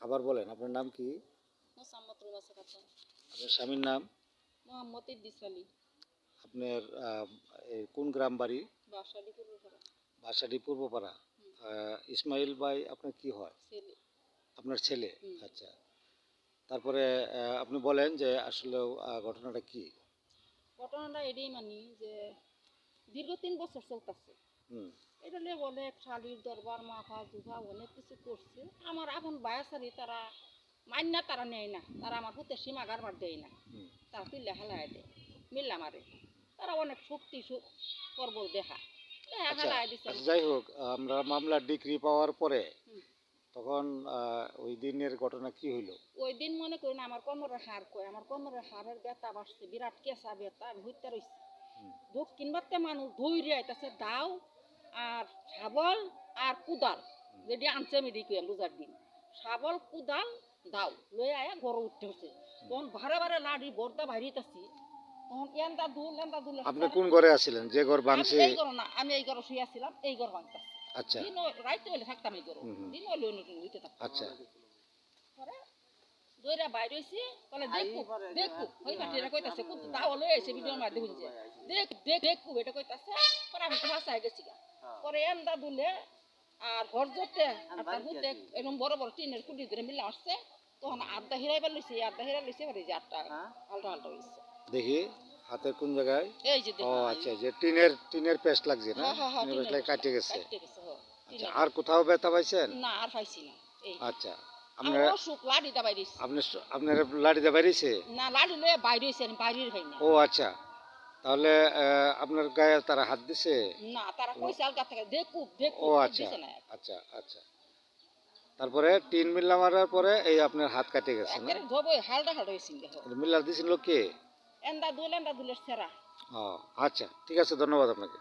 আবার বলেন আপনার নাম কি? মোসাম্মত রুমাসা খাতুন। আপনার স্বামীর নাম? মোহাম্মদ ইদ্রিস আলী। আপনার কোন গ্রাম বাড়ি? বাসালি পূর্বপাড়া। বাসাডি পূর্বপাড়া। ইসমাইল ভাই আপনার কি হয়? ছেলে। আপনার ছেলে। আচ্ছা, তারপরে আপনি বলেন যে আসলে ঘটনাটা কি? ঘটনাটা এটাই মানি যে দীর্ঘ 3 বছর চলতেছে। এটা নিয়ে অনেক শালির দরবার মাথা দুঘা অনেক কিছু করছে। আমার এখন বায়াসারি তারা মান্যা তারা নেয় না, তারা আমার হতে সীমা গারবার দেয় না, তারা তুললে হালায় দেয়, মিল্লা মারে, তারা অনেক শক্তি প্রবল দেখা আচ্ছা, হালায় দিচ্ছে। যাই হোক, আমরা মামলার ডিগ্রি পাওয়ার পরে তখন ওই দিনের ঘটনা কি হইলো? ওই দিন মনে করি না আমার কোমরের হাড় কয়, আমার কোমরের হাড়ের ব্যথা বাড়ছে, বিরাট কেঁচা ব্যথা, আমি হইতে রয়েছি। দক্ষিণ বাড়তে মানুষ ধৈর্য আইতাছে দাও আর শাবল আর কুদাল, যেটি আনছে আমি দিকে রোজার দিন শাবল কুদাল দাও লয়ে আয়া ঘর উঠতে হচ্ছে। তখন ভাড়া ভাড়া লাড়ি বর্দা বাইরিতেছি, তখন এন্দা দুল। আপনি কোন ঘরে আছিলেন যে ঘর ভাঙছে? এই ঘর না, আমি এই ঘরে শুয়েছিলাম, এই ঘর ভাঙতাছি। আচ্ছা, দিন রাইতে হইলে থাকতাম এই ঘর, দিন হইলে হইতে থাকতাম। আচ্ছা, দইরা বাইরে হইছি, বলে দেখু ওই পাটিরা কইতাছে কত দাও লয়ে আইছে ভিডিওর মধ্যে বুঝছে, দেখু এটা কইতাছে। পরে আমি তো হাসায় গেছি গা। পরে এন্দা দুলে আর হরজতে আপনার হুতে এরকম বড় বড় টিনের কুটি ধরে মিলে আসছে, তখন আড্ডা হিরাইবার লইছে, আড্ডা হিরাই লইছে, এবারে যে আটটা আলটা আলটা হইছে। দেখি হাতের কোন জায়গায়? এই যে ও দেখুন। আচ্ছা, যে টিনের পেস্ট লাগছে না? টিনের পেস্ট লাগে কাটে গেছে। আচ্ছা, আর কোথাও ব্যথা পাইছেন? না, আর পাইছি না। এই আচ্ছা, আপনার অসুখ লাড়ি দা বাইরেছে। আপনার লাড়িতে বাইরেছে? না, লাড়ি লয়ে বাইরে হইছে, আমি বাইরের ভাই না। ও আচ্ছা, তাহলে আপনার গায়ে তারা হাত দিছে? না, তারা কইছে আলগা থেকে দেখু ও আচ্ছা, আচ্ছা, আচ্ছা। তারপরে টিন মিল্লা মারার পরে এই আপনার হাত কাটে গেছে না? ধবই হালটা হালটা হইছে। মিল্লার দিছিল কে? এন্দা দুলের সেরা। ও আচ্ছা, ঠিক আছে, ধন্যবাদ আপনাকে।